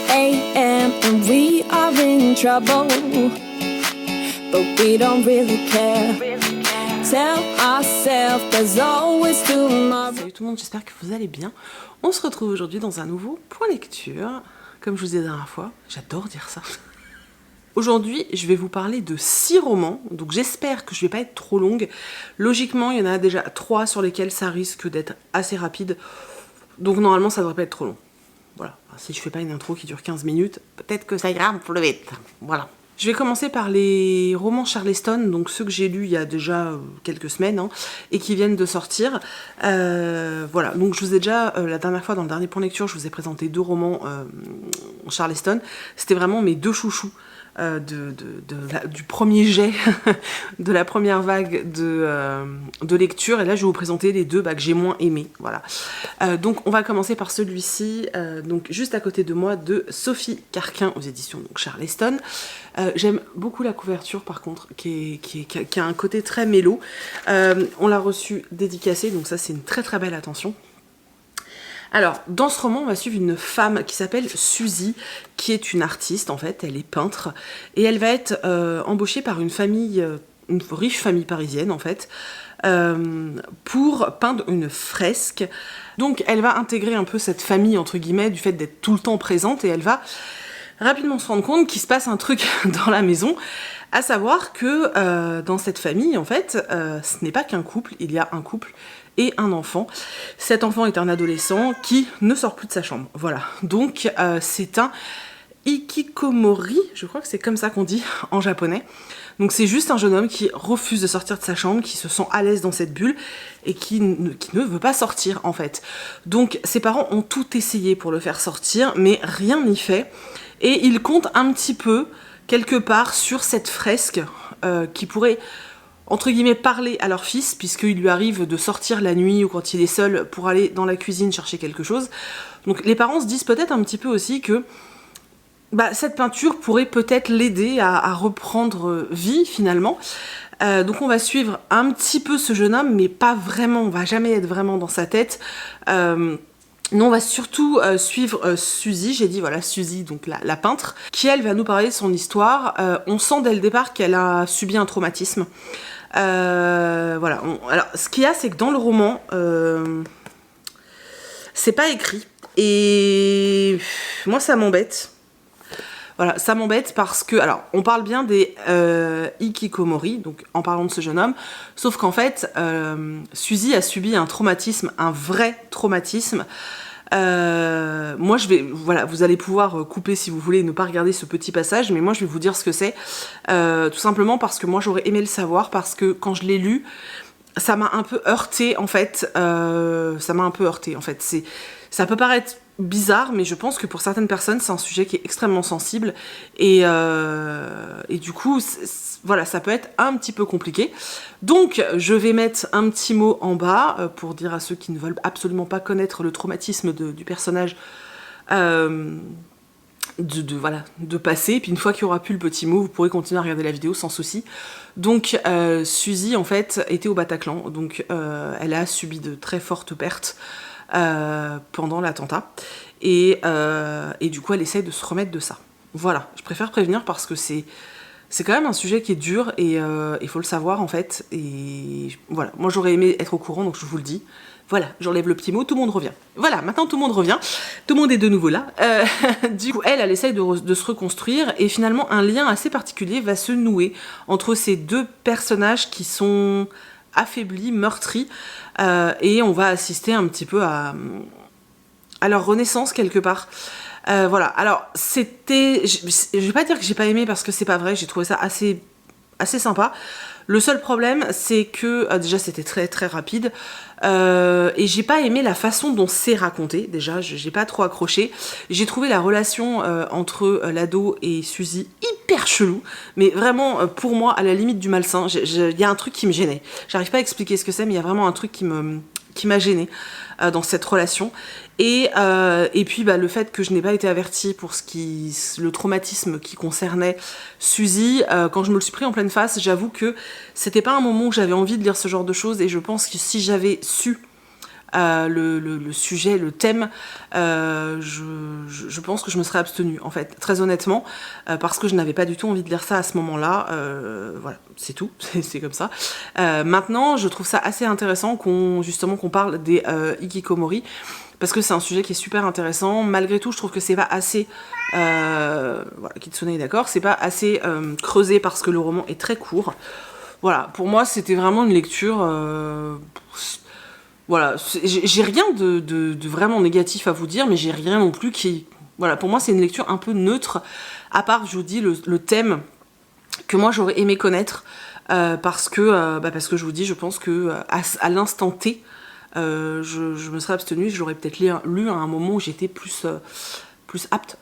a.m. and we are in trouble, but we don't really care. Tell ourselves there's always tomorrow. Salut tout le monde, j'espère que vous allez bien. On se retrouve aujourd'hui dans un nouveau point lecture. Comme je vous ai dit la dernière fois, j'adore dire ça. Aujourd'hui, je vais vous parler de 6 romans, donc j'espère que je ne vais pas être trop longue. Logiquement, il y en a déjà 3 sur lesquels ça risque d'être assez rapide, donc normalement ça ne devrait pas être trop long. Voilà, enfin, si je ne fais pas une intro qui dure 15 minutes, peut-être que ça ira plus vite. Voilà. Je vais commencer par les romans Charleston, donc ceux que j'ai lus il y a déjà quelques semaines, hein, et qui viennent de sortir. Voilà, donc je vous ai déjà, la dernière fois, dans le dernier point lecture, je vous ai présenté 2 romans Charleston. C'était vraiment mes 2 chouchous. Du premier jet de la première vague de lecture, et là je vais vous présenter les 2 que j'ai moins aimés. Voilà. Donc on va commencer par celui-ci, donc juste à côté de moi, de Sophie Carquin aux éditions donc Charleston. J'aime beaucoup la couverture par contre, qui a un côté très mélo. On l'a reçu dédicacé, donc ça c'est une très très belle attention. Alors, dans ce roman, on va suivre une femme qui s'appelle Suzy, qui est une artiste, en fait, elle est peintre, et elle va être embauchée par une famille, une riche famille parisienne, en fait, pour peindre une fresque. Donc, elle va intégrer un peu cette famille, entre guillemets, du fait d'être tout le temps présente, et elle va rapidement se rendre compte qu'il se passe un truc dans la maison, à savoir que dans cette famille, en fait, ce n'est pas qu'un couple, il y a un couple et un enfant. Cet enfant est un adolescent qui ne sort plus de sa chambre. Voilà, donc c'est un hikikomori, je crois que c'est comme ça qu'on dit en japonais. Donc c'est juste un jeune homme qui refuse de sortir de sa chambre, qui se sent à l'aise dans cette bulle et qui ne veut pas sortir en fait. Donc ses parents ont tout essayé pour le faire sortir, mais rien n'y fait. Et il compte un petit peu, quelque part, sur cette fresque qui pourrait, entre guillemets, parler à leur fils, puisqu'il lui arrive de sortir la nuit ou quand il est seul pour aller dans la cuisine chercher quelque chose. Donc les parents se disent peut-être un petit peu aussi que cette peinture pourrait peut-être l'aider à reprendre vie finalement. Donc on va suivre un petit peu ce jeune homme, mais pas vraiment, on va jamais être vraiment dans sa tête. Nous, on va surtout suivre Suzy, j'ai dit voilà Suzy, donc la peintre, qui elle va nous parler de son histoire. On sent dès le départ qu'elle a subi un traumatisme. Voilà. Alors, ce qu'il y a, c'est que dans le roman, c'est pas écrit. Et moi, ça m'embête. Voilà, ça m'embête parce que, alors, on parle bien des hikikomori, donc en parlant de ce jeune homme, sauf qu'en fait, Suzy a subi un traumatisme, un vrai traumatisme. Moi, voilà, vous allez pouvoir couper si vous voulez et ne pas regarder ce petit passage, mais moi, je vais vous dire ce que c'est, tout simplement parce que moi, j'aurais aimé le savoir, parce que quand je l'ai lu, ça m'a un peu heurté, en fait. Ça peut paraître bizarre, mais je pense que pour certaines personnes, c'est un sujet qui est extrêmement sensible, et du coup, voilà, ça peut être un petit peu compliqué. Donc, je vais mettre un petit mot en bas pour dire à ceux qui ne veulent absolument pas connaître le traumatisme du personnage, de passer. Et puis une fois qu'il y aura plus le petit mot, vous pourrez continuer à regarder la vidéo sans souci. Donc, Suzy, en fait, était au Bataclan, donc elle a subi de très fortes pertes pendant l'attentat, et du coup elle essaie de se remettre de ça. Voilà, je préfère prévenir parce que c'est quand même un sujet qui est dur, et il faut le savoir en fait, et voilà, moi j'aurais aimé être au courant, donc je vous le dis. Voilà, j'enlève le petit mot, tout le monde revient. Voilà, maintenant tout le monde revient, tout le monde est de nouveau là. Du coup, elle essaye de se reconstruire, et finalement un lien assez particulier va se nouer entre ces 2 personnages qui sont affaiblis, meurtris, et on va assister un petit peu à leur renaissance quelque part. Voilà, alors c'était, je vais pas dire que j'ai pas aimé parce que c'est pas vrai, j'ai trouvé ça assez sympa. Le seul problème, c'est que déjà c'était très très rapide, et j'ai pas aimé la façon dont c'est raconté. Déjà, j'ai pas trop accroché. J'ai trouvé la relation entre l'ado et Suzy hyper chelou, mais vraiment pour moi à la limite du malsain. Il y a un truc qui me gênait. J'arrive pas à expliquer ce que c'est, mais il y a vraiment un truc qui m'a gênée dans cette relation. Et puis le fait que je n'ai pas été avertie pour le traumatisme qui concernait Suzy, quand je me le suis pris en pleine face, j'avoue que c'était pas un moment où j'avais envie de lire ce genre de choses, et je pense que si j'avais su le sujet, le thème, je pense que je me serais abstenue, en fait, très honnêtement, parce que je n'avais pas du tout envie de lire ça à ce moment-là. Voilà, c'est tout, c'est comme ça. Maintenant, je trouve ça assez intéressant qu'on parle des hikikomori, parce que c'est un sujet qui est super intéressant. Malgré tout, je trouve que c'est pas assez... voilà, Kitsune est d'accord, c'est pas assez creusé parce que le roman est très court. Voilà, pour moi, c'était vraiment une lecture... voilà, j'ai rien de vraiment négatif à vous dire, mais j'ai rien non plus qui... Voilà, pour moi, c'est une lecture un peu neutre, à part, je vous dis, le thème que moi, j'aurais aimé connaître, parce que je vous dis, je pense que à l'instant T, je me serais abstenue, j'aurais peut-être lu à un moment où j'étais plus apte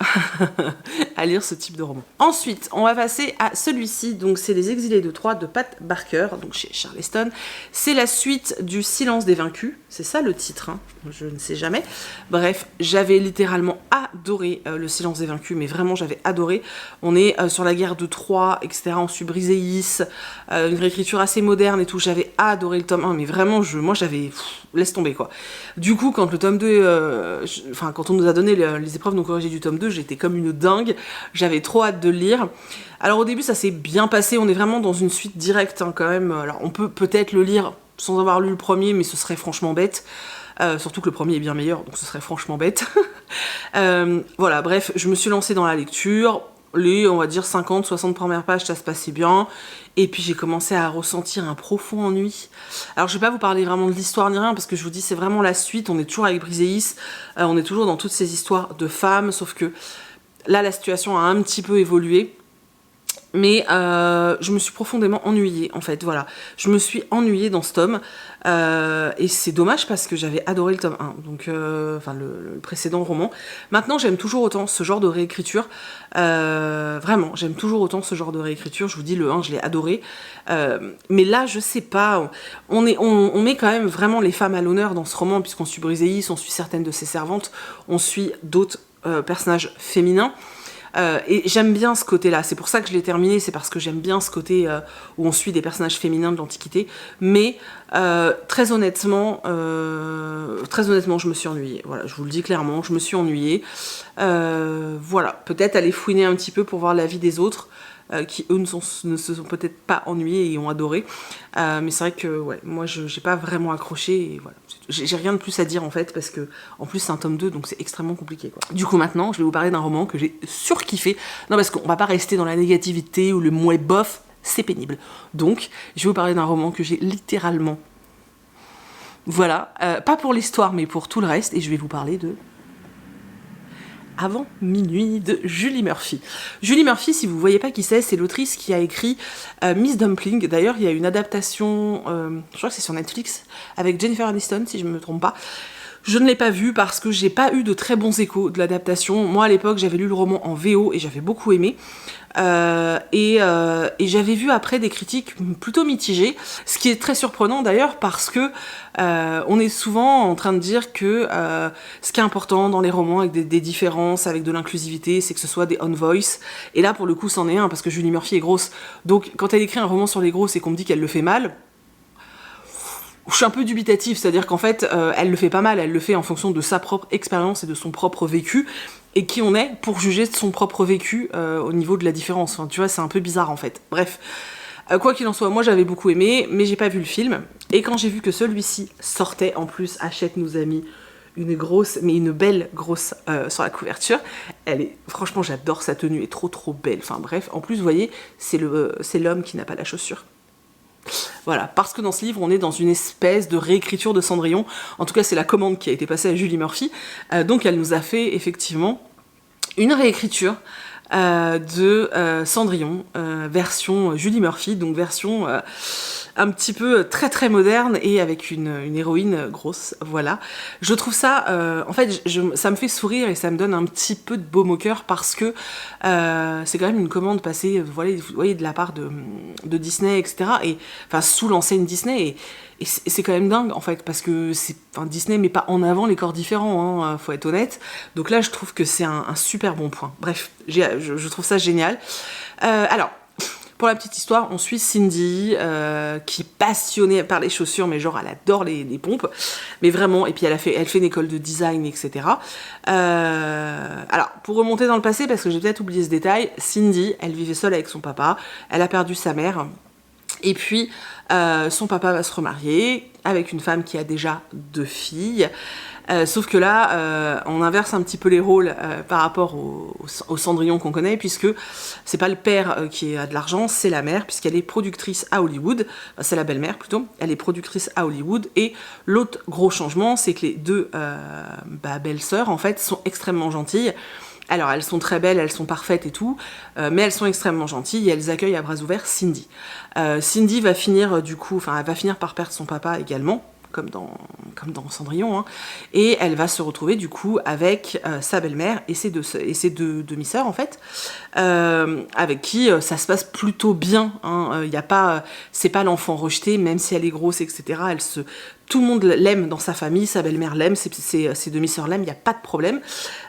à lire ce type de roman. Ensuite, on va passer à celui-ci, donc c'est Les Exilés de Troie de Pat Barker, donc chez Charleston. C'est la suite du Silence des Vaincus, c'est ça le titre, hein, je ne sais jamais. Bref, j'avais littéralement adoré le Silence des Vaincus, mais vraiment j'avais adoré. On est sur la guerre de Troie, etc. On suit Briséis, une réécriture assez moderne et tout. J'avais adoré le tome 1, mais vraiment, moi j'avais... laisse tomber quoi. Du coup, quand le tome 2, quand on nous a donné les épreuves non corrigées du tome 2, j'étais comme une dingue, j'avais trop hâte de le lire. Alors au début ça s'est bien passé, on est vraiment dans une suite directe hein, quand même. Alors on peut peut-être le lire sans avoir lu le premier, mais ce serait franchement bête. Surtout que le premier est bien meilleur, donc ce serait franchement bête. Voilà, bref, je me suis lancée dans la lecture. Les, on va dire, 50-60 premières pages, ça se passait bien. Et puis j'ai commencé à ressentir un profond ennui. Alors je vais pas vous parler vraiment de l'histoire ni rien, parce que je vous dis, c'est vraiment la suite. On est toujours avec Briséis, on est toujours dans toutes ces histoires de femmes, sauf que là, la situation a un petit peu évolué. Mais je me suis profondément ennuyée, en fait, voilà. Je me suis ennuyée dans ce tome, et c'est dommage parce que j'avais adoré le tome 1, donc, le précédent roman. Maintenant, j'aime toujours autant ce genre de réécriture, vraiment, j'aime toujours autant ce genre de réécriture. Je vous dis, le 1, je l'ai adoré, mais là, je sais pas, on met quand même vraiment les femmes à l'honneur dans ce roman, puisqu'on suit Briséis, on suit certaines de ses servantes, on suit d'autres personnages féminins. Et j'aime bien ce côté-là, c'est pour ça que je l'ai terminé, c'est parce que j'aime bien ce côté où on suit des personnages féminins de l'Antiquité, mais très honnêtement, je me suis ennuyée, voilà, je vous le dis clairement, je me suis ennuyée, voilà, peut-être aller fouiner un petit peu pour voir l'avis des autres, qui eux ne se sont peut-être pas ennuyés et ont adoré, mais c'est vrai que ouais, moi j'ai pas vraiment accroché, et voilà, j'ai rien de plus à dire en fait, parce que en plus c'est un tome 2, donc c'est extrêmement compliqué quoi. Du coup maintenant je vais vous parler d'un roman que j'ai surkiffé, non parce qu'on va pas rester dans la négativité ou le mouet bof, c'est pénible, donc je vais vous parler d'un roman que j'ai littéralement, voilà, pas pour l'histoire mais pour tout le reste, et je vais vous parler de Avant minuit de Julie Murphy. Julie Murphy, si vous ne voyez pas qui c'est l'autrice qui a écrit Miss Dumpling. D'ailleurs, il y a une adaptation, je crois que c'est sur Netflix, avec Jennifer Aniston, si je ne me trompe pas. Je ne l'ai pas vue parce que j'ai pas eu de très bons échos de l'adaptation. Moi, à l'époque, j'avais lu le roman en VO et j'avais beaucoup aimé. Et j'avais vu après des critiques plutôt mitigées, ce qui est très surprenant d'ailleurs parce que on est souvent en train de dire que ce qui est important dans les romans avec des différences, avec de l'inclusivité, c'est que ce soit des on voice, et là pour le coup c'en est un parce que Julie Murphy est grosse, donc quand elle écrit un roman sur les grosses et qu'on me dit qu'elle le fait mal, je suis un peu dubitative, c'est-à-dire qu'en fait elle le fait pas mal, elle le fait en fonction de sa propre expérience et de son propre vécu, et qui on est pour juger de son propre vécu au niveau de la différence. Enfin, tu vois, c'est un peu bizarre en fait. Bref, quoi qu'il en soit, moi j'avais beaucoup aimé, mais j'ai pas vu le film. Et quand j'ai vu que celui-ci sortait, en plus, Hachette nous a mis une grosse, mais une belle grosse sur la couverture. Elle est, franchement, j'adore sa tenue, elle est trop belle. Enfin bref, en plus, vous voyez, c'est l'homme qui n'a pas la chaussure. Voilà, parce que dans ce livre, on est dans une espèce de réécriture de Cendrillon. En tout cas, c'est la commande qui a été passée à Julie Murphy. Donc, elle nous a fait effectivement une réécriture de Cendrillon, version Julie Murphy, donc version un petit peu très moderne et avec une héroïne grosse, voilà. Je trouve ça, en fait, ça me fait sourire et ça me donne un petit peu de baume au cœur parce que c'est quand même une commande passée, vous voyez, de la part de Disney, etc. Et enfin, sous l'enseigne Disney, et c'est quand même dingue en fait, parce que Disney met pas en avant les corps différents, hein, faut être honnête. Donc là, je trouve que c'est un super bon point. Bref, je trouve ça génial. Alors, Pour la petite histoire, on suit Cindy, qui est passionnée par les chaussures, mais genre elle adore les pompes, mais vraiment, et puis elle fait une école de design, etc. Alors, pour remonter dans le passé, parce que j'ai peut-être oublié ce détail, Cindy, elle vivait seule avec son papa, elle a perdu sa mère, et puis son papa va se remarier avec une femme qui a déjà 2 filles. Sauf que là, on inverse un petit peu les rôles par rapport au Cendrillon qu'on connaît, puisque c'est pas le père qui a de l'argent, c'est la mère, puisqu'elle est productrice à Hollywood, c'est la belle-mère plutôt, elle est productrice à Hollywood, et l'autre gros changement, c'est que les 2 belles-sœurs, en fait, sont extrêmement gentilles. Alors, elles sont très belles, elles sont parfaites et tout, mais elles sont extrêmement gentilles et elles accueillent à bras ouverts Cindy. Cindy va finir, elle va finir par perdre son papa également, comme dans Cendrillon, hein, et elle va se retrouver du coup avec sa belle-mère et ses deux demi-sœurs en fait, avec qui ça se passe plutôt bien, hein, c'est pas l'enfant rejeté, même si elle est grosse, etc. Tout le monde l'aime dans sa famille, sa belle-mère l'aime, ses demi-sœurs l'aiment, il n'y a pas de problème.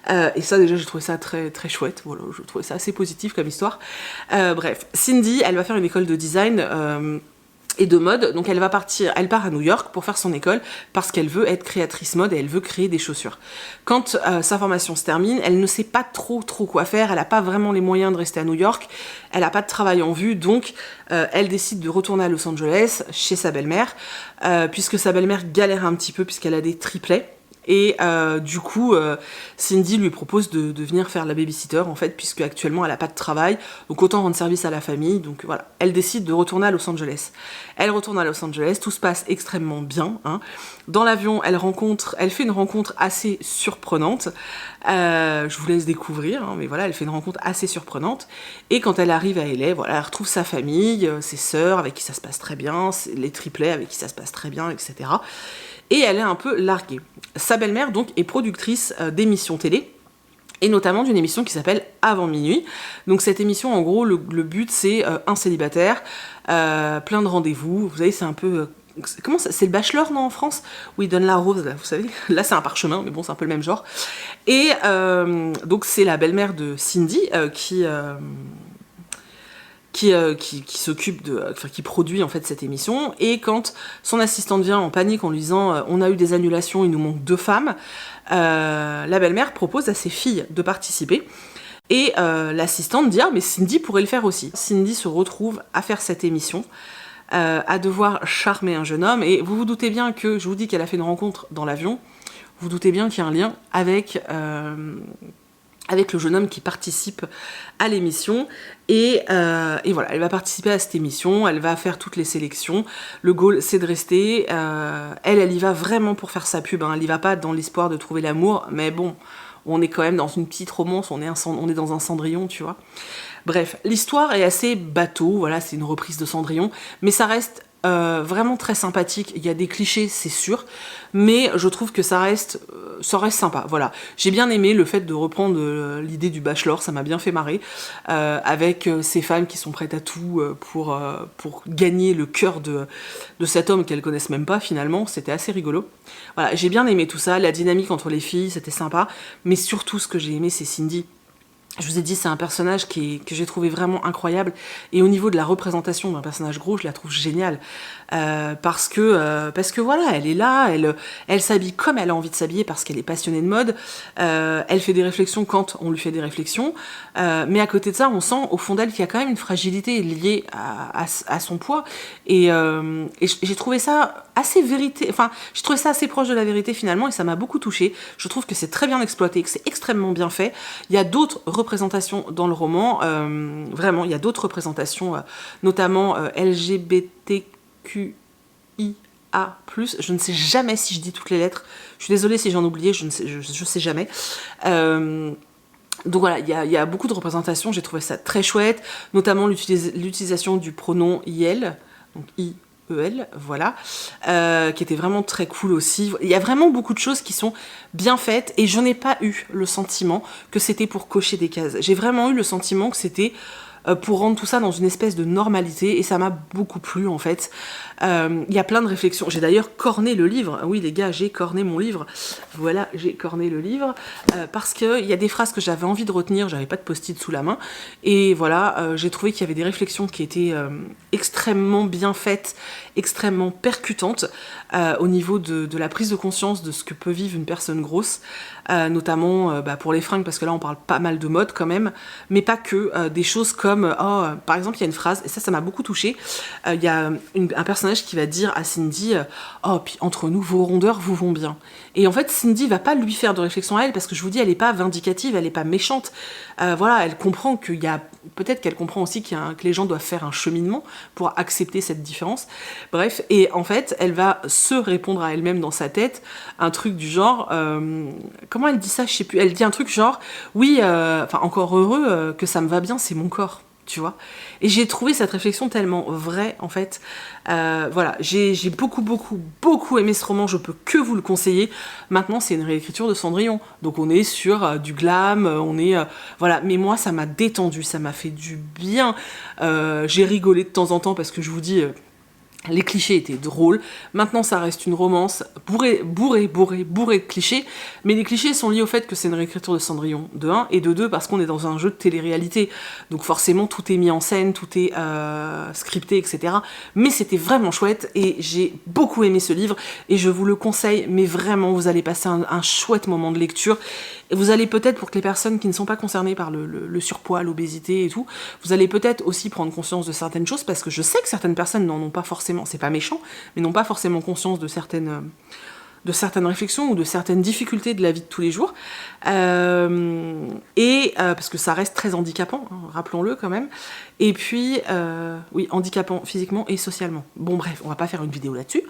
Et ça, déjà, j'ai trouvé ça très, très chouette. Voilà, je trouvais ça assez positif comme histoire. Bref, Cindy, elle va faire une école de design et de mode. Donc, elle part à New York pour faire son école parce qu'elle veut être créatrice mode et elle veut créer des chaussures. Quand sa formation se termine, elle ne sait pas trop quoi faire. Elle n'a pas vraiment les moyens de rester à New York. Elle n'a pas de travail en vue, donc elle décide de retourner à Los Angeles chez sa belle-mère, puisque sa belle-mère galère un petit peu puisqu'elle a des triplets. Et du coup, Cindy lui propose de venir faire la babysitter, en fait, puisque actuellement elle n'a pas de travail, donc autant rendre service à la famille. Donc voilà, elle décide de retourner à Los Angeles. Elle retourne à Los Angeles, tout se passe extrêmement bien, hein. Dans l'avion, elle fait une rencontre assez surprenante. Je vous laisse découvrir, hein, mais voilà, elle fait une rencontre assez surprenante. Et quand elle arrive à LA, voilà, elle retrouve sa famille, ses sœurs avec qui ça se passe très bien, les triplets avec qui ça se passe très bien, etc. Et elle est un peu larguée. Sa belle-mère, donc, est productrice d'émissions télé, et notamment d'une émission qui s'appelle Avant minuit. Donc cette émission, en gros, le but, c'est un célibataire, plein de rendez-vous. Vous savez, c'est un peu... c'est le Bachelor, non, en France, où il donne la rose, là, vous savez. Là, c'est un parchemin, mais bon, c'est un peu le même genre. Et donc, c'est la belle-mère de Cindy qui s'occupe qui produit en fait cette émission, et quand son assistante vient en panique en lui disant on a eu des annulations, il nous manque 2 femmes, la belle-mère propose à ses filles de participer, et l'assistante dit mais Cindy pourrait le faire aussi. Cindy se retrouve à faire cette émission, à devoir charmer un jeune homme, et vous vous doutez bien que, je vous dis qu'elle a fait une rencontre dans l'avion, vous vous doutez bien qu'il y a un lien avec le jeune homme qui participe à l'émission, et voilà, elle va participer à cette émission, elle va faire toutes les sélections, le goal c'est de rester, elle y va vraiment pour faire sa pub, hein. Elle y va pas dans l'espoir de trouver l'amour, mais bon, on est quand même dans une petite romance, on est dans un Cendrillon, tu vois. Bref, l'histoire est assez bateau, voilà, c'est une reprise de Cendrillon, mais ça reste vraiment très sympathique. Il y a des clichés, c'est sûr, mais je trouve que ça reste sympa. Voilà, j'ai bien aimé le fait de reprendre l'idée du Bachelor, ça m'a bien fait marrer, avec ces femmes qui sont prêtes à tout pour gagner le cœur de cet homme qu'elles connaissent même pas finalement. C'était assez rigolo. Voilà, j'ai bien aimé tout ça, la dynamique entre les filles, c'était sympa, mais surtout ce que j'ai aimé, c'est Cindy. Je vous ai dit, c'est un personnage que j'ai trouvé vraiment incroyable, et au niveau de la représentation d'un personnage gros, je la trouve géniale, parce que voilà, elle est là, elle s'habille comme elle a envie de s'habiller parce qu'elle est passionnée de mode, elle fait des réflexions quand on lui fait des réflexions, mais à côté de ça, on sent au fond d'elle qu'il y a quand même une fragilité liée à son poids, et j'ai trouvé ça assez j'ai trouvé ça assez proche de la vérité finalement, et ça m'a beaucoup touchée. Je trouve que c'est très bien exploité, que c'est extrêmement bien fait. Il y a d'autres représentations dans le roman, vraiment, il y a d'autres représentations, notamment LGBTQIA+, je ne sais jamais si je dis toutes les lettres, je suis désolée si j'en oubliais, je sais jamais. Donc voilà, il y a beaucoup de représentations, j'ai trouvé ça très chouette, notamment l'utilisation du pronom IL, donc IEL, voilà, qui était vraiment très cool aussi. Il y a vraiment beaucoup de choses qui sont bien faites, et je n'ai pas eu le sentiment que c'était pour cocher des cases. J'ai vraiment eu le sentiment que c'était pour rendre tout ça dans une espèce de normalité, et ça m'a beaucoup plu en fait. Il y a plein de réflexions. J'ai d'ailleurs corné le livre. Oui les gars, j'ai corné mon livre. Voilà, j'ai corné le livre parce qu'il y a des phrases que j'avais envie de retenir, j'avais pas de post-it sous la main, et voilà, j'ai trouvé qu'il y avait des réflexions qui étaient extrêmement bien faites, extrêmement percutantes au niveau de la prise de conscience de ce que peut vivre une personne grosse, notamment pour les fringues, parce que là on parle pas mal de mode quand même, mais pas que, des choses comme, par exemple il y a une phrase, et ça m'a beaucoup touchée, il y a un personnage qui va dire à Cindy, puis entre nous, vos rondeurs vous vont bien. Et en fait Cindy va pas lui faire de réflexion à elle, parce que je vous dis, elle est pas vindicative, elle est pas méchante, voilà, elle comprend qu'il y a, peut-être qu'elle comprend aussi que les gens doivent faire un cheminement pour accepter cette différence, bref, et en fait elle va se répondre à elle-même dans sa tête un truc du genre, comment elle dit ça, je sais plus, elle dit un truc genre, oui, encore heureux que ça me va bien, c'est mon corps, tu vois. Et j'ai trouvé cette réflexion tellement vraie en fait. Voilà, j'ai beaucoup aimé ce roman, je peux que vous le conseiller. Maintenant c'est une réécriture de Cendrillon, donc on est sur du glam, on est voilà, mais moi ça m'a détendu, ça m'a fait du bien. J'ai rigolé de temps en temps parce que je vous dis, les clichés étaient drôles. Maintenant, ça reste une romance bourrée de clichés. Mais les clichés sont liés au fait que c'est une réécriture de Cendrillon, de 1, et de 2, parce qu'on est dans un jeu de télé-réalité. Donc forcément, tout est mis en scène, tout est scripté, etc. Mais c'était vraiment chouette, et j'ai beaucoup aimé ce livre, et je vous le conseille, mais vraiment, vous allez passer un chouette moment de lecture. Et vous allez peut-être, pour que les personnes qui ne sont pas concernées par le surpoids, l'obésité et tout, vous allez peut-être aussi prendre conscience de certaines choses, parce que je sais que certaines personnes n'en ont pas forcément, c'est pas méchant, mais n'ont pas forcément conscience de certaines réflexions ou de certaines difficultés de la vie de tous les jours, parce que ça reste très handicapant, hein, rappelons-le quand même, et puis, oui, handicapant physiquement et socialement. Bon bref, on va pas faire une vidéo là-dessus,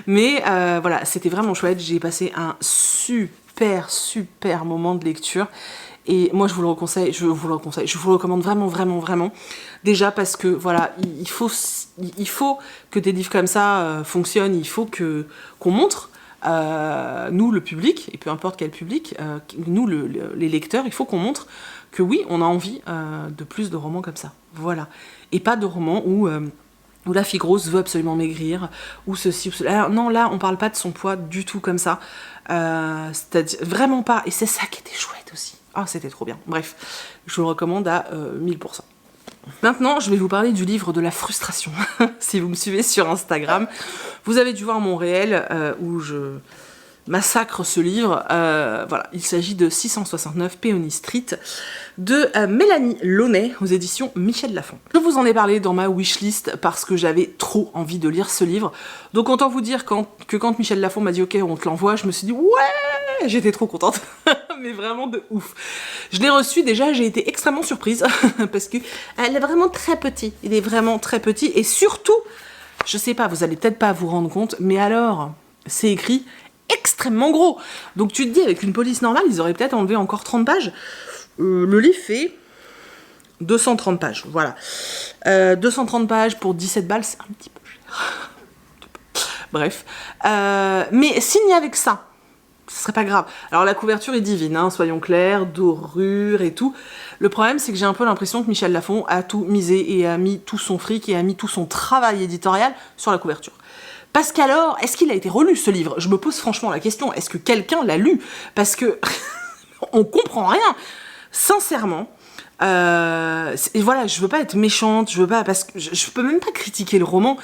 mais voilà, c'était vraiment chouette, j'ai passé un super moment de lecture, et moi je vous le recommande vraiment, déjà parce que voilà, il faut que des livres comme ça fonctionnent, il faut qu'on montre, nous le public, et peu importe quel public, nous les lecteurs, il faut qu'on montre que oui, on a envie de plus de romans comme ça, voilà, et pas de romans où la fille grosse veut absolument maigrir, ou ceci, ou cela. Non, là, on parle pas de son poids du tout comme ça. C'est-à-dire, vraiment pas. Et c'est ça qui était chouette aussi. Ah, c'était trop bien. Bref, je vous le recommande à 1000%. Maintenant, je vais vous parler du livre de la frustration. Si vous me suivez sur Instagram, vous avez dû voir mon réel où je massacre ce livre. Voilà, il s'agit de 669 Peony Street de Mélanie Launay aux éditions Michel Lafon. Je vous en ai parlé dans ma wishlist parce que j'avais trop envie de lire ce livre. Donc autant vous dire que quand Michel Lafon m'a dit ok, on te l'envoie, je me suis dit ouais, j'étais trop contente. Mais vraiment de ouf. Je l'ai reçu déjà, j'ai été extrêmement surprise parce que elle est vraiment très petite. Il est vraiment très petit et surtout, je sais pas, vous allez peut-être pas vous rendre compte, mais alors, c'est écrit extrêmement gros. Donc tu te dis, avec une police normale, ils auraient peut-être enlevé encore 30 pages. Le livre fait 230 pages, voilà. 230 pages pour 17 balles, c'est un petit peu cher. Bref. Mais signé avec ça, ce serait pas grave. Alors la couverture est divine, hein, soyons clairs, dorure et tout. Le problème, c'est que j'ai un peu l'impression que Michel Lafon a tout misé et a mis tout son fric et a mis tout son travail éditorial sur la couverture. Parce qu'alors, est-ce qu'il a été relu ce livre? Je me pose franchement la question, est-ce que quelqu'un l'a lu? Parce que on comprend rien. Sincèrement, et voilà, je veux pas être méchante, je veux pas, parce que je peux même pas critiquer le roman,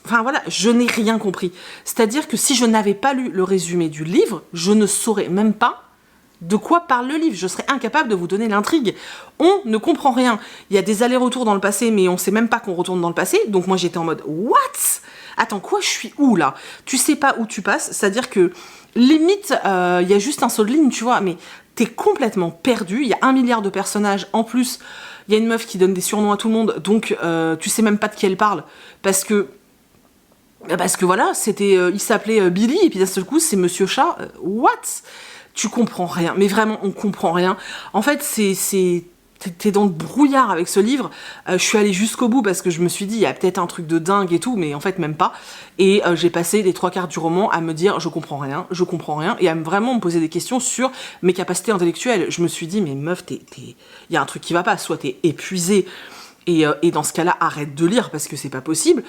enfin voilà, je n'ai rien compris. C'est-à-dire que si je n'avais pas lu le résumé du livre, je ne saurais même pas de quoi parle le livre, je serais incapable de vous donner l'intrigue. On ne comprend rien. Il y a des allers-retours dans le passé, mais on sait même pas qu'on retourne dans le passé, donc moi j'étais en mode, what? Attends, quoi, je suis où là? Tu sais pas où tu passes, c'est-à-dire que limite, il y a juste un saut de ligne, tu vois, mais t'es complètement perdu, il y a 1 milliard de personnages, en plus, il y a une meuf qui donne des surnoms à tout le monde, donc tu sais même pas de qui elle parle, parce que voilà, c'était, il s'appelait Billy, et puis d'un seul coup, c'est Monsieur Chat, what? Tu comprends rien, mais vraiment, on comprend rien. En fait, c'est t'es dans le brouillard avec ce livre. Je suis allée jusqu'au bout parce que je me suis dit, il y a peut-être un truc de dingue et tout, mais en fait, même pas. Et j'ai passé les 3/4 du roman à me dire, je comprends rien, et à vraiment me poser des questions sur mes capacités intellectuelles. Je me suis dit, mais meuf, il y a un truc qui va pas, soit t'es épuisée, et dans ce cas-là, arrête de lire parce que c'est pas possible,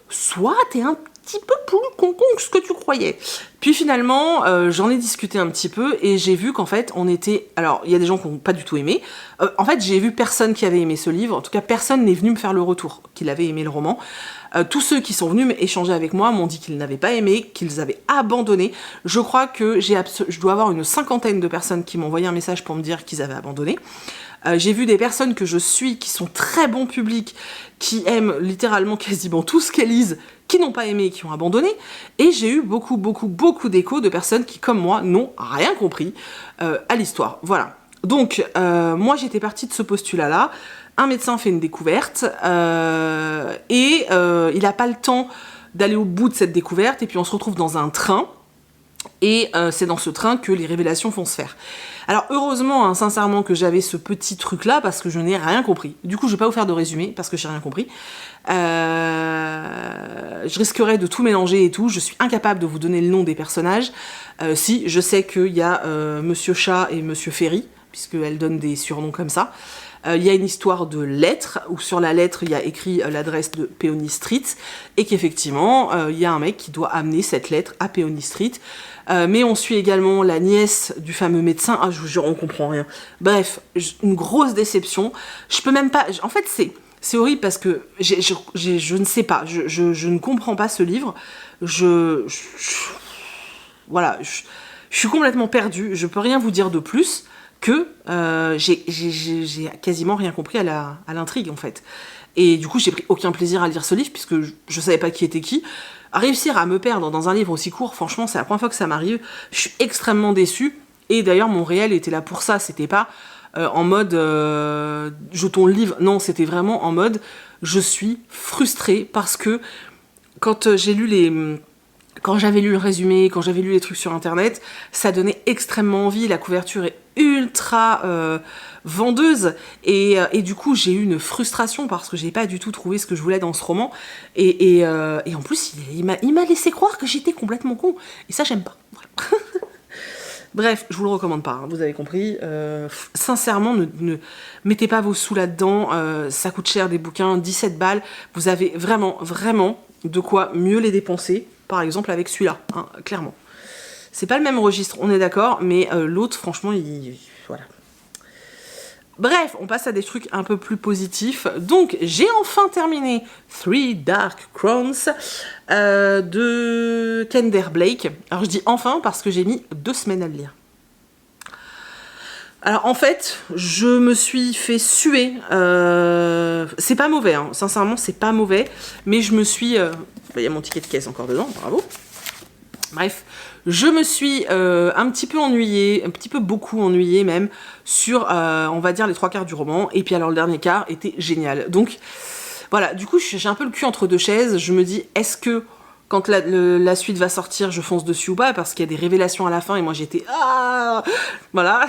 soit t'es un petit peu plus con que ce que tu croyais. Puis finalement, j'en ai discuté un petit peu et j'ai vu qu'en fait, on était... Alors, il y a des gens qui n'ont pas du tout aimé. En fait, j'ai vu personne qui avait aimé ce livre. En tout cas, personne n'est venu me faire le retour qu'il avait aimé le roman. Tous ceux qui sont venus échanger avec moi m'ont dit qu'ils n'avaient pas aimé, qu'ils avaient abandonné. Je crois que je dois avoir une 50aine de personnes qui m'ont envoyé un message pour me dire qu'ils avaient abandonné. J'ai vu des personnes que je suis, qui sont très bons publics, qui aiment littéralement quasiment tout ce qu'elles lisent, qui n'ont pas aimé et qui ont abandonné. Et j'ai eu beaucoup d'échos de personnes qui, comme moi, n'ont rien compris à l'histoire. Voilà. Donc, moi, j'étais partie de ce postulat-là. Un médecin fait une découverte et il n'a pas le temps d'aller au bout de cette découverte. Et puis, on se retrouve dans un train. Et c'est dans ce train que les révélations vont se faire. Alors heureusement, sincèrement, que j'avais ce petit truc-là, parce que je n'ai rien compris. Du coup, je vais pas vous faire de résumé, parce que j'ai rien compris. Je risquerais de tout mélanger et tout. Je suis incapable de vous donner le nom des personnages. Si, je sais qu'il y a Monsieur Chat et Monsieur Ferry, puisqu'elle donne des surnoms comme ça. Il y a une histoire de lettre, où sur la lettre, il y a écrit l'adresse de Peony Street, et qu'effectivement, il y a un mec qui doit amener cette lettre à Peony Street. Mais on suit également la nièce du fameux médecin. Ah, je vous jure, on comprend rien. Bref, une grosse déception. Je peux même pas... En fait, c'est horrible parce que je ne sais pas. Je ne comprends pas ce livre. Voilà, je suis complètement perdue. Je peux rien vous dire de plus que j'ai quasiment rien compris à l'intrigue, en fait. Et du coup, j'ai pris aucun plaisir à lire ce livre, puisque je savais pas qui était qui. À réussir à me perdre dans un livre aussi court, franchement, c'est la première fois que ça m'arrive. Je suis extrêmement déçue. Et d'ailleurs, mon réel était là pour ça. C'était pas en mode jetons le livre. Non, c'était vraiment en mode je suis frustrée parce que quand quand j'avais lu le résumé, quand j'avais lu les trucs sur internet, ça donnait extrêmement envie. La couverture est ultra vendeuse et du coup j'ai eu une frustration parce que j'ai pas du tout trouvé ce que je voulais dans ce roman et en plus il m'a laissé croire que j'étais complètement con et ça j'aime pas. Voilà. Bref, je vous le recommande pas, hein, vous avez compris. Sincèrement, ne mettez pas vos sous là-dedans, ça coûte cher des bouquins, 17 balles, vous avez vraiment de quoi mieux les dépenser, par exemple avec celui-là, hein, clairement. C'est pas le même registre, on est d'accord, mais l'autre, franchement, voilà. Bref, on passe à des trucs un peu plus positifs. Donc, j'ai enfin terminé Three Dark Crowns de Kender Blake. Alors, je dis enfin parce que j'ai mis 2 semaines à le lire. Alors, en fait, je me suis fait suer. C'est pas mauvais, hein. Sincèrement, c'est pas mauvais. Mais je me suis... Il y a mon ticket de caisse encore dedans, bravo. Bref, je me suis un petit peu ennuyée, un petit peu beaucoup ennuyée même, sur, on va dire, les 3/4 du roman. Et puis alors, le dernier quart était génial. Donc, voilà, du coup, j'ai un peu le cul entre deux chaises. Je me dis, est-ce que, quand la suite va sortir, je fonce dessus ou pas? Parce qu'il y a des révélations à la fin, et moi, j'étais... Ah voilà.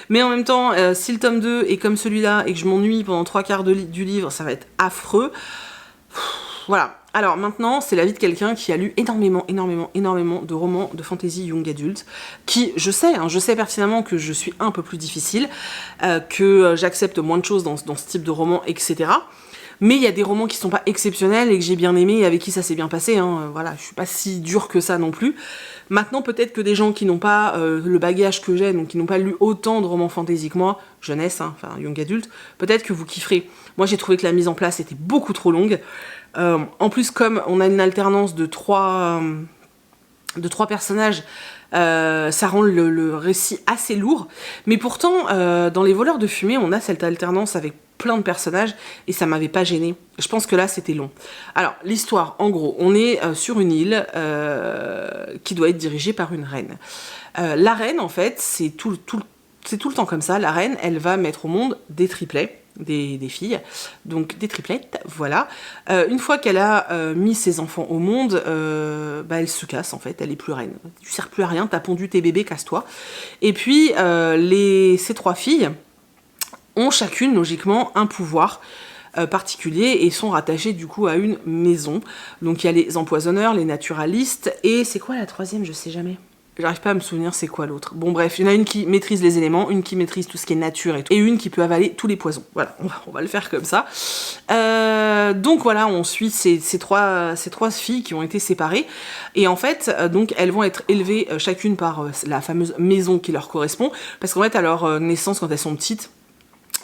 Mais en même temps, si le tome 2 est comme celui-là, et que je m'ennuie pendant 3/4 du livre, ça va être affreux. Voilà. Alors maintenant, c'est la vie de quelqu'un qui a lu énormément de romans de fantasy young adulte, qui, je sais pertinemment que je suis un peu plus difficile, que j'accepte moins de choses dans ce type de roman, etc. Mais il y a des romans qui sont pas exceptionnels et que j'ai bien aimé et avec qui ça s'est bien passé, hein. Voilà, je suis pas si dure que ça non plus. Maintenant, peut-être que des gens qui n'ont pas le bagage que j'ai, donc qui n'ont pas lu autant de romans fantasy que moi, jeunesse, hein, enfin young adulte, peut-être que vous kifferez. Moi, j'ai trouvé que la mise en place était beaucoup trop longue. En plus, comme on a une alternance de trois personnages, ça rend le récit assez lourd. Mais pourtant, dans Les Voleurs de Fumée, on a cette alternance avec plein de personnages et ça m'avait pas gêné. Je pense que là, c'était long. Alors, l'histoire, en gros, on est sur une île qui doit être dirigée par une reine. La reine, en fait, c'est tout le temps comme ça. La reine, elle va mettre au monde des triplets. Des filles, donc des triplettes, voilà. Une fois qu'elle a mis ses enfants au monde, elle se casse en fait, elle est plus reine. Tu sers plus à rien, t'as pondu tes bébés, casse-toi. Et puis ces 3 filles, ont chacune logiquement un pouvoir particulier et sont rattachées du coup à une maison. Donc il y a les empoisonneurs, les naturalistes, et c'est quoi la troisième? Je sais jamais. J'arrive pas à me souvenir c'est quoi l'autre. Bon bref, il y en a une qui maîtrise les éléments, une qui maîtrise tout ce qui est nature et tout, et une qui peut avaler tous les poisons. Voilà, on va le faire comme ça. Donc voilà, on suit ces trois filles qui ont été séparées, et en fait, donc elles vont être élevées chacune par la fameuse maison qui leur correspond, parce qu'en fait à leur naissance, quand elles sont petites,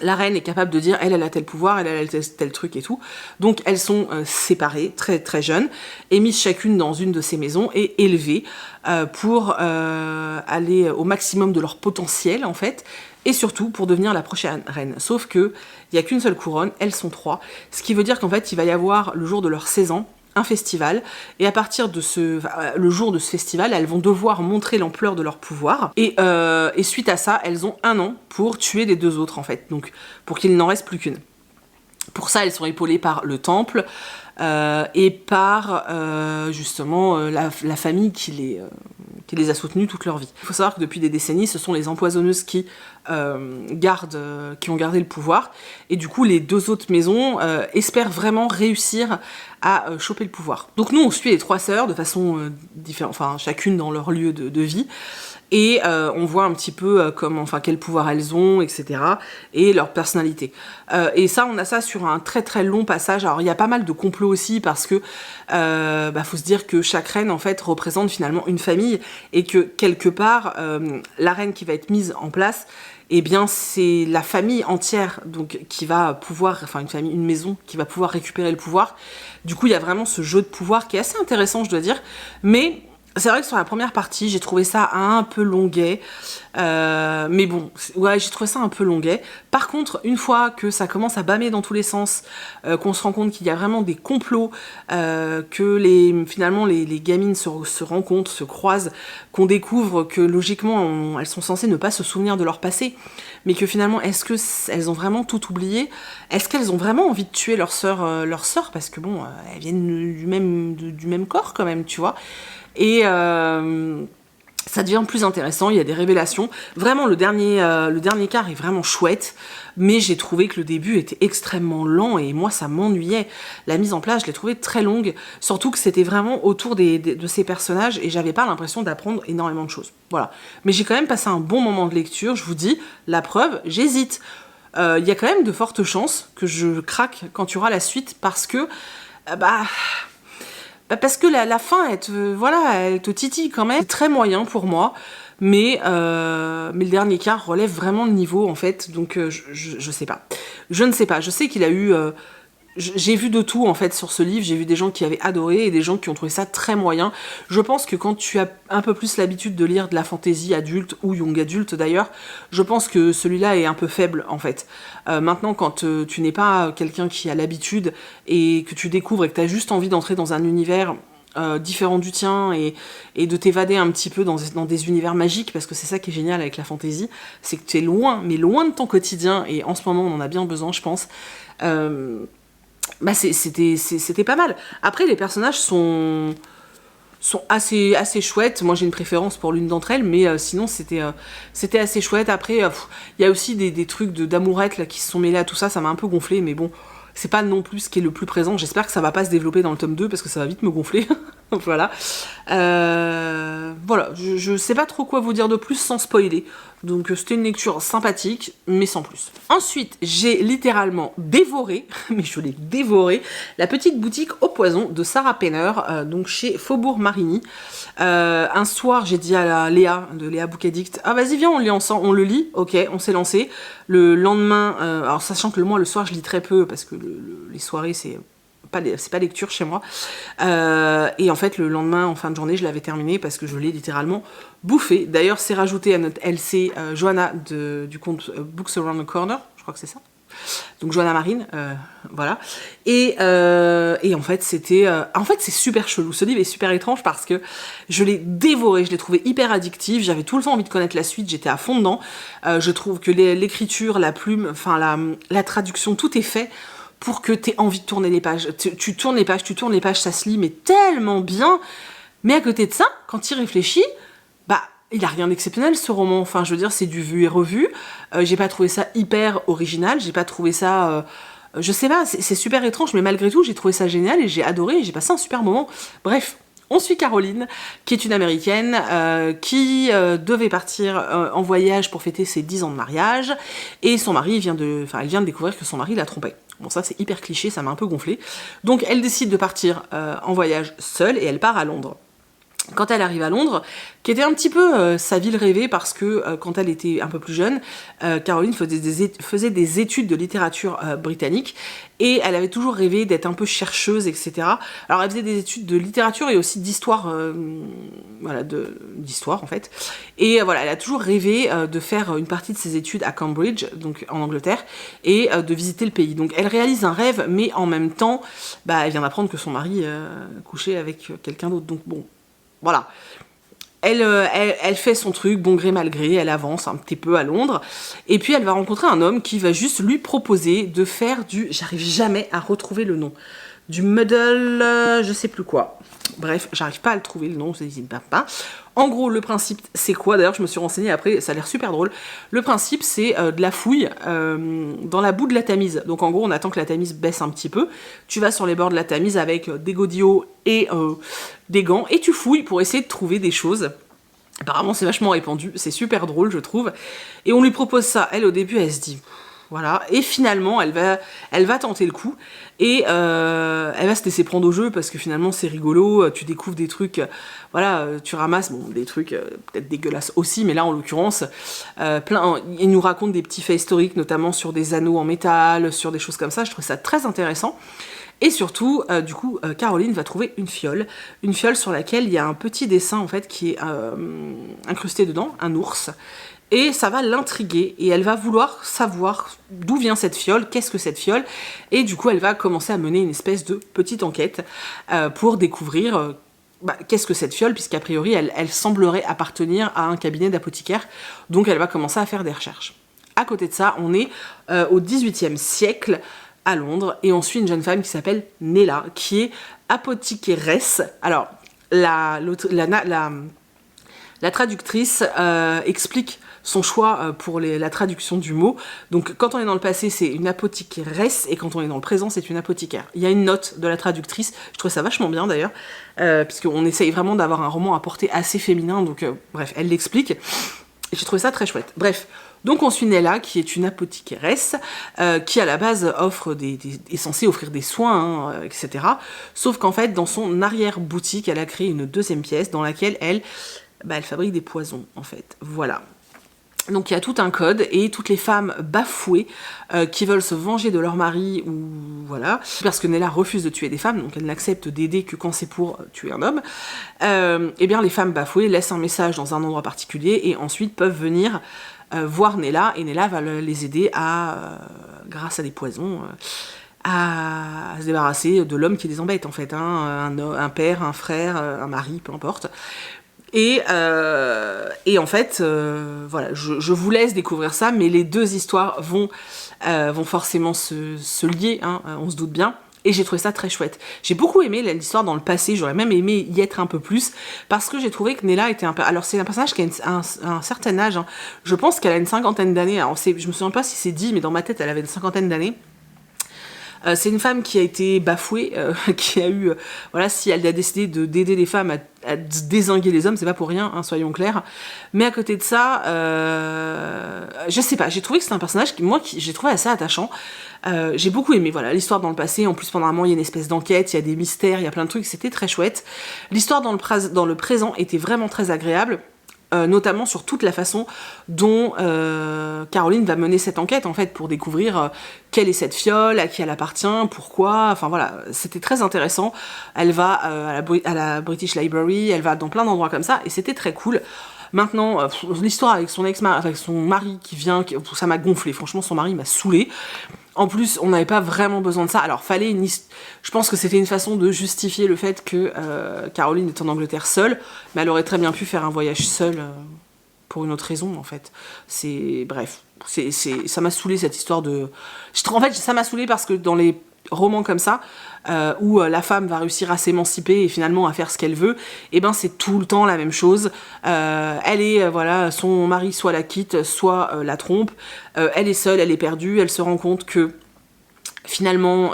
la reine est capable de dire elle a tel pouvoir, elle a tel truc et tout. Donc elles sont séparées très très jeunes et mises chacune dans une de ces maisons et élevées pour aller au maximum de leur potentiel en fait, et surtout pour devenir la prochaine reine. Sauf que il n'y a qu'une seule couronne, elles sont 3, ce qui veut dire qu'en fait il va y avoir le jour de leurs 16 ans un festival, et à partir de le jour de ce festival, elles vont devoir montrer l'ampleur de leur pouvoir, et suite à ça, elles ont 1 an pour tuer les 2 autres en fait, donc pour qu'il n'en reste plus qu'une. Pour ça, elles sont épaulées par le temple et par justement la famille qui les a soutenues toute leur vie. Il faut savoir que depuis des décennies, ce sont les empoisonneuses qui ont gardé le pouvoir, et du coup les 2 autres maisons espèrent vraiment réussir à choper le pouvoir. Donc nous on suit les 3 sœurs de façon différente, enfin chacune dans leur lieu de vie, et on voit un petit peu quel pouvoir elles ont, etc. et leur personnalité. Et ça, on a ça sur un très très long passage. Alors il y a pas mal de complots aussi, parce que faut se dire que chaque reine en fait représente finalement une famille, et que quelque part la reine qui va être mise en place, eh bien c'est la famille entière donc qui va pouvoir, enfin une maison qui va pouvoir récupérer le pouvoir. Du coup il y a vraiment ce jeu de pouvoir qui est assez intéressant, je dois dire, mais c'est vrai que sur la première partie, j'ai trouvé ça un peu longuet, mais bon, ouais, j'ai trouvé ça un peu longuet. Par contre, une fois que ça commence à bâmer dans tous les sens, qu'on se rend compte qu'il y a vraiment des complots, que finalement les gamines se rencontrent, se croisent, qu'on découvre que logiquement elles sont censées ne pas se souvenir de leur passé, mais que finalement, est-ce qu'elles ont vraiment tout oublié? Est-ce qu'elles ont vraiment envie de tuer leur sœur, parce que bon, elles viennent du même corps quand même, tu vois. Et ça devient plus intéressant, il y a des révélations. Vraiment, le dernier quart est vraiment chouette, mais j'ai trouvé que le début était extrêmement lent, et moi, ça m'ennuyait. La mise en place, je l'ai trouvée très longue, surtout que c'était vraiment autour de ces personnages, et j'avais pas l'impression d'apprendre énormément de choses. Voilà. Mais j'ai quand même passé un bon moment de lecture, je vous dis, la preuve, j'hésite. Il y a quand même de fortes chances que je craque quand il y aura la suite, parce que... parce que la fin, elle te titille quand même. C'est très moyen pour moi, mais le dernier quart relève vraiment le niveau, en fait, donc je sais pas. Je ne sais pas, je sais qu'il a eu... j'ai vu de tout en fait sur ce livre, j'ai vu des gens qui avaient adoré et des gens qui ont trouvé ça très moyen. Je pense que quand tu as un peu plus l'habitude de lire de la fantasy adulte, ou young adulte d'ailleurs, je pense que celui-là est un peu faible en fait. Maintenant, quand tu n'es pas quelqu'un qui a l'habitude et que tu découvres et que tu as juste envie d'entrer dans un univers différent du tien et de t'évader un petit peu dans des univers magiques, parce que c'est ça qui est génial avec la fantasy, c'est que tu es loin, mais loin de ton quotidien, et en ce moment on en a bien besoin je pense. C'était pas mal. Après, les personnages sont assez chouettes. Moi, j'ai une préférence pour l'une d'entre elles, mais sinon, c'était assez chouette. Après, il y a aussi des trucs d'amourettes là, qui se sont mêlés à tout ça. Ça m'a un peu gonflé, mais bon, c'est pas non plus ce qui est le plus présent. J'espère que ça va pas se développer dans le tome 2, parce que ça va vite me gonfler. Voilà. Voilà, je sais pas trop quoi vous dire de plus sans spoiler. Donc c'était une lecture sympathique, mais sans plus. Ensuite, j'ai littéralement dévoré, mais je l'ai dévoré, La petite boutique au poison de Sarah Penner, donc chez Faubourg Marigny. Un soir, j'ai dit à Léa, de Léa Book Addict, ah vas-y viens, on le lit ensemble, on le lit. Ok, on s'est lancé. Le lendemain, alors sachant que moi le soir je lis très peu, parce que les soirées c'est pas lecture chez moi, et en fait le lendemain en fin de journée je l'avais terminé, parce que je l'ai littéralement bouffé. D'ailleurs c'est rajouté à notre LC Johanna du compte Books Around the Corner, je crois que c'est ça, donc Johanna Marine, voilà, et en fait c'est super chelou, ce livre est super étrange parce que je l'ai dévoré, je l'ai trouvé hyper addictif, j'avais tout le temps envie de connaître la suite, j'étais à fond dedans. Je trouve que l'écriture, la plume, enfin la traduction, tout est fait pour que tu aies envie de tourner les pages. Tu tournes les pages, ça se lit mais tellement bien. Mais à côté de ça, quand tu y réfléchis, il a rien d'exceptionnel ce roman, enfin je veux dire c'est du vu et revu, j'ai pas trouvé ça hyper original, j'ai pas trouvé ça, je sais pas, c'est super étrange, mais malgré tout j'ai trouvé ça génial et j'ai adoré et j'ai passé un super moment. Bref, on suit Caroline, qui est une américaine, qui devait partir en voyage pour fêter ses 10 ans de mariage, et son mari elle vient de découvrir que son mari l'a trompée. Bon ça c'est hyper cliché, ça m'a un peu gonflé. Donc elle décide de partir en voyage seule et elle part à Londres. Quand elle arrive à Londres, qui était un petit peu sa ville rêvée parce que quand elle était un peu plus jeune, Caroline faisait des études de littérature britannique et elle avait toujours rêvé d'être un peu chercheuse, etc. Alors elle faisait des études de littérature et aussi d'histoire, d'histoire en fait. Et voilà, elle a toujours rêvé de faire une partie de ses études à Cambridge, donc en Angleterre, et de visiter le pays. Donc elle réalise un rêve, mais en même temps, elle vient d'apprendre que son mari couchait avec quelqu'un d'autre. Donc bon. Voilà, elle fait son truc, bon gré mal gré, elle avance un petit peu à Londres, et puis elle va rencontrer un homme qui va juste lui proposer de faire j'arrive jamais à retrouver le nom, du muddle, je sais plus quoi. Bref, j'arrive pas à le trouver le nom, pas. En gros, le principe, c'est quoi? D'ailleurs, je me suis renseignée après, ça a l'air super drôle. Le principe, c'est de la fouille dans la boue de la Tamise. Donc en gros, on attend que la Tamise baisse un petit peu. Tu vas sur les bords de la Tamise avec des godillots et des gants, et tu fouilles pour essayer de trouver des choses. Apparemment, c'est vachement répandu, c'est super drôle, je trouve. Et on lui propose ça. Elle, au début, elle se dit... Voilà, et finalement, elle va tenter le coup, et elle va se laisser prendre au jeu, parce que finalement, c'est rigolo, tu découvres des trucs, voilà, tu ramasses, des trucs peut-être dégueulasses aussi, mais là, en l'occurrence, il nous raconte des petits faits historiques, notamment sur des anneaux en métal, sur des choses comme ça, je trouve ça très intéressant. Et surtout, Caroline va trouver une fiole sur laquelle il y a un petit dessin, en fait, qui est incrusté dedans, un ours. Et ça va l'intriguer, et elle va vouloir savoir d'où vient cette fiole, qu'est-ce que cette fiole, et du coup elle va commencer à mener une espèce de petite enquête pour découvrir qu'est-ce que cette fiole, puisqu'a priori elle semblerait appartenir à un cabinet d'apothicaire, donc elle va commencer à faire des recherches. À côté de ça, on est au XVIIIe siècle, à Londres, et on suit une jeune femme qui s'appelle Nella, qui est apothicairesse. Alors, la traductrice explique son choix pour la traduction du mot. Donc quand on est dans le passé, c'est une apothicairesse, et quand on est dans le présent, c'est une apothicaire. Il y a une note de la traductrice, je trouve ça vachement bien d'ailleurs, puisqu'on essaye vraiment d'avoir un roman à portée assez féminin, donc bref, elle l'explique, et j'ai trouvé ça très chouette. Bref, donc on suit Nella, qui est une apothicairesse, qui à la base est censée offrir des soins, etc. Sauf qu'en fait, dans son arrière-boutique, elle a créé une deuxième pièce dans laquelle elle fabrique des poisons, en fait. Voilà. Donc il y a tout un code, et toutes les femmes bafouées qui veulent se venger de leur mari, ou voilà, parce que Nella refuse de tuer des femmes, donc elle n'accepte d'aider que quand c'est pour tuer un homme, et bien les femmes bafouées laissent un message dans un endroit particulier, et ensuite peuvent venir voir Nella, et Nella va les aider grâce à des poisons, à se débarrasser de l'homme qui les embête, en fait, hein, un père, un frère, un mari, peu importe. Et en fait, voilà, je vous laisse découvrir ça, mais les deux histoires vont forcément se lier, hein, on se doute bien. Et j'ai trouvé ça très chouette. J'ai beaucoup aimé l'histoire dans le passé, j'aurais même aimé y être un peu plus, parce que j'ai trouvé que Nella était alors c'est un personnage qui a un certain âge, hein. Je pense qu'elle a une cinquantaine d'années, alors je me souviens pas si c'est dit, mais dans ma tête elle avait une cinquantaine d'années. C'est une femme qui a été bafouée, qui a eu... voilà, si elle a décidé d'aider les femmes à dézinguer les hommes, c'est pas pour rien, hein, soyons clairs. Mais à côté de ça, je sais pas, j'ai trouvé que c'est un personnage qui j'ai trouvé assez attachant. J'ai beaucoup aimé, voilà, l'histoire dans le passé. En plus, pendant un moment, il y a une espèce d'enquête, il y a des mystères, il y a plein de trucs, c'était très chouette. L'histoire dans le présent était vraiment très agréable. Notamment sur toute la façon dont Caroline va mener cette enquête, en fait, pour découvrir quelle est cette fiole, à qui elle appartient, pourquoi, enfin voilà, c'était très intéressant. Elle va à la British Library, elle va dans plein d'endroits comme ça, et c'était très cool. Maintenant, l'histoire avec son mari qui vient, ça m'a gonflé, franchement, son mari m'a saoulée. En plus, on n'avait pas vraiment besoin de ça. Alors, je pense que c'était une façon de justifier le fait que Caroline est en Angleterre seule, mais elle aurait très bien pu faire un voyage seule pour une autre raison, en fait. Bref, ça m'a saoulé cette histoire de... En fait, ça m'a saoulé parce que romans comme ça, où la femme va réussir à s'émanciper et finalement à faire ce qu'elle veut, et ben c'est tout le temps la même chose. Elle est, voilà, son mari soit la quitte, soit la trompe, elle est seule, elle est perdue, elle se rend compte que finalement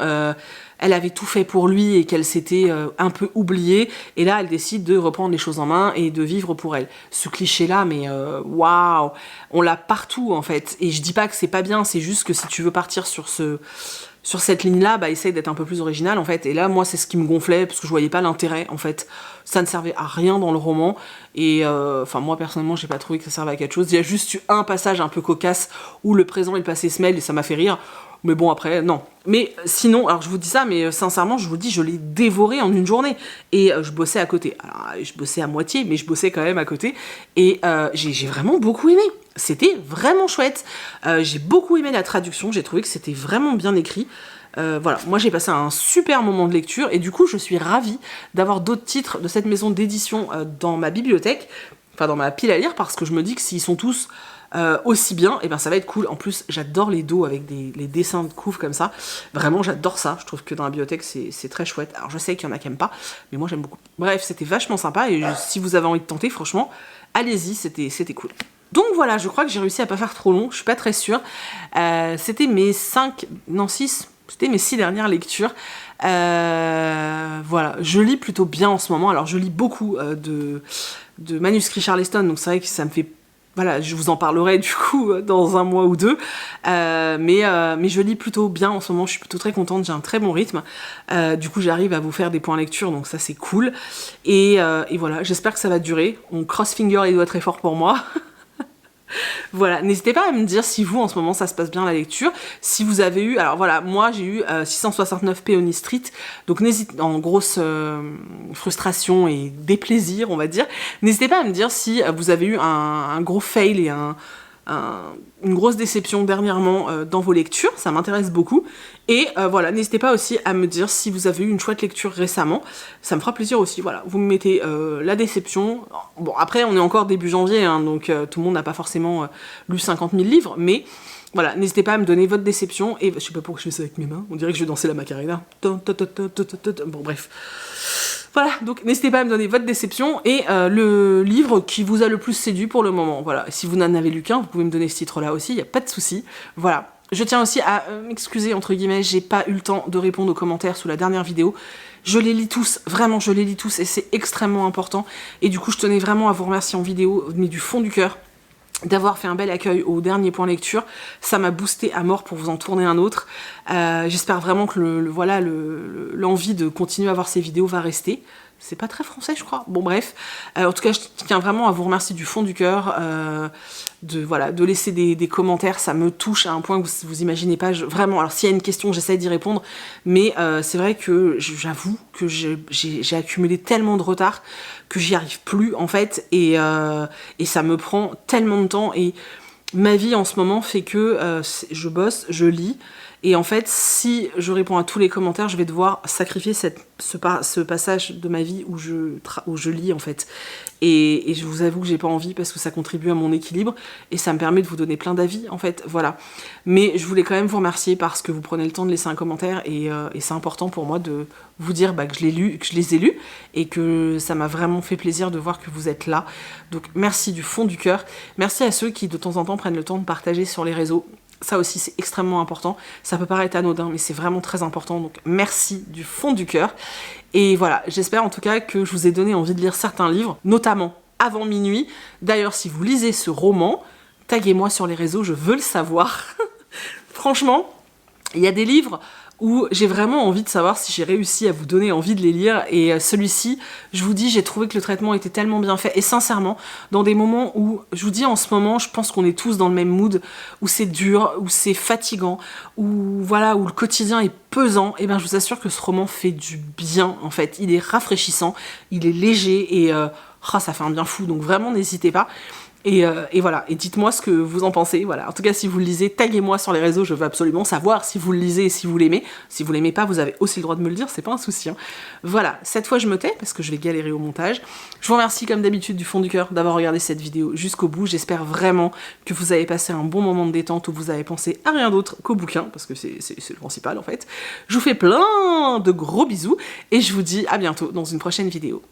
elle avait tout fait pour lui et qu'elle s'était un peu oubliée, et là elle décide de reprendre les choses en main et de vivre pour elle. Ce cliché là, mais waouh, on l'a partout en fait, et je dis pas que c'est pas bien, c'est juste que si tu veux partir sur cette ligne-là, bah essaye d'être un peu plus original en fait. Et là, moi, c'est ce qui me gonflait parce que je voyais pas l'intérêt en fait. Ça ne servait à rien dans le roman. Et enfin, moi personnellement, j'ai pas trouvé que ça servait à quelque chose. Il y a juste eu un passage un peu cocasse où le présent et le passé se mêlent et ça m'a fait rire. Mais bon, après, non. Mais sinon, alors je vous dis ça, mais sincèrement, je vous dis, je l'ai dévoré en une journée. Et je bossais à côté. Alors, je bossais à moitié, mais je bossais quand même à côté. Et j'ai vraiment beaucoup aimé. C'était vraiment chouette. J'ai beaucoup aimé la traduction. J'ai trouvé que c'était vraiment bien écrit. Voilà, moi j'ai passé un super moment de lecture. Et du coup, je suis ravie d'avoir d'autres titres de cette maison d'édition dans ma bibliothèque. Enfin, dans ma pile à lire, parce que je me dis que s'ils sont tous aussi bien, et ben ça va être cool. En plus, j'adore les dos avec les dessins de couve comme ça. Vraiment, j'adore ça. Je trouve que dans la bibliothèque, c'est très chouette. Alors, je sais qu'il y en a qui aiment pas, mais moi, j'aime beaucoup. Bref, c'était vachement sympa. Et si vous avez envie de tenter, franchement, allez-y, c'était cool. Donc voilà, je crois que j'ai réussi à pas faire trop long. Je suis pas très sûre. C'était mes 6 dernières lectures. Voilà, je lis plutôt bien en ce moment. Alors, je lis beaucoup de manuscrits Charleston. Donc, c'est vrai que ça me fait... Voilà, je vous en parlerai du coup dans un mois ou deux, mais je lis plutôt bien en ce moment, je suis plutôt très contente, j'ai un très bon rythme, du coup j'arrive à vous faire des points lecture, donc ça c'est cool, et voilà, j'espère que ça va durer, on cross finger les doigts très fort pour moi. Voilà, n'hésitez pas à me dire si vous en ce moment ça se passe bien la lecture, si vous avez eu, alors voilà, moi j'ai eu 669 Peony Street, donc n'hésitez, en grosse frustration et déplaisir on va dire, n'hésitez pas à me dire si vous avez eu un gros fail et une grosse déception dernièrement dans vos lectures, ça m'intéresse beaucoup. Et voilà, n'hésitez pas aussi à me dire si vous avez eu une chouette lecture récemment, ça me fera plaisir aussi, voilà, vous me mettez la déception. Bon, après on est encore début janvier, hein, donc tout le monde n'a pas forcément lu 50 000 livres, mais voilà, n'hésitez pas à me donner votre déception, et je sais pas pourquoi je fais ça avec mes mains, on dirait que je vais danser la Macarena. Bon bref. Voilà, donc n'hésitez pas à me donner votre déception et le livre qui vous a le plus séduit pour le moment. Voilà, si vous n'en avez lu qu'un, vous pouvez me donner ce titre-là aussi, il n'y a pas de souci. Voilà. Je tiens aussi à m'excuser, entre guillemets, j'ai pas eu le temps de répondre aux commentaires sous la dernière vidéo. Je les lis tous, vraiment, je les lis tous et c'est extrêmement important. Et du coup, je tenais vraiment à vous remercier en vidéo, mais du fond du cœur, d'avoir fait un bel accueil au dernier point lecture. Ça m'a boosté à mort pour vous en tourner un autre. J'espère vraiment que l'envie de continuer à voir ces vidéos va rester. C'est pas très français, je crois. Bon, bref. En tout cas, je tiens vraiment à vous remercier du fond du cœur. De laisser des commentaires, ça me touche à un point que vous imaginez pas. Vraiment, alors s'il y a une question, j'essaie d'y répondre. Mais c'est vrai que j'avoue que j'ai accumulé tellement de retard que j'y arrive plus, en fait. Et ça me prend tellement de temps. Et ma vie, en ce moment, fait que je bosse, je lis. Et en fait, si je réponds à tous les commentaires, je vais devoir sacrifier ce passage de ma vie où je lis, en fait. Et je vous avoue que j'ai pas envie parce que ça contribue à mon équilibre et ça me permet de vous donner plein d'avis, en fait, voilà. Mais je voulais quand même vous remercier parce que vous prenez le temps de laisser un commentaire et c'est important pour moi de vous dire que je les ai lus et que ça m'a vraiment fait plaisir de voir que vous êtes là. Donc merci du fond du cœur. Merci à ceux qui de temps en temps prennent le temps de partager sur les réseaux. Ça aussi, c'est extrêmement important. Ça peut paraître anodin, mais c'est vraiment très important. Donc, merci du fond du cœur. Et voilà, j'espère en tout cas que je vous ai donné envie de lire certains livres, notamment Avant minuit. D'ailleurs, si vous lisez ce roman, taguez-moi sur les réseaux, je veux le savoir. Franchement, il y a des livres où j'ai vraiment envie de savoir si j'ai réussi à vous donner envie de les lire, et celui-ci, je vous dis, j'ai trouvé que le traitement était tellement bien fait, et sincèrement, dans des moments où, je vous dis en ce moment, je pense qu'on est tous dans le même mood, où c'est dur, où c'est fatigant, où voilà, où le quotidien est pesant, et ben je vous assure que ce roman fait du bien, en fait, il est rafraîchissant, il est léger, et ça fait un bien fou, donc vraiment n'hésitez pas. Et voilà, et dites-moi ce que vous en pensez, voilà. En tout cas, si vous le lisez, taguez-moi sur les réseaux, je veux absolument savoir si vous le lisez et si vous l'aimez. Si vous l'aimez pas, vous avez aussi le droit de me le dire, c'est pas un souci. Hein. Voilà, cette fois je me tais, parce que je vais galérer au montage. Je vous remercie comme d'habitude du fond du cœur d'avoir regardé cette vidéo jusqu'au bout. J'espère vraiment que vous avez passé un bon moment de détente, où vous avez pensé à rien d'autre qu'au bouquin, parce que c'est le principal en fait. Je vous fais plein de gros bisous, et je vous dis à bientôt dans une prochaine vidéo.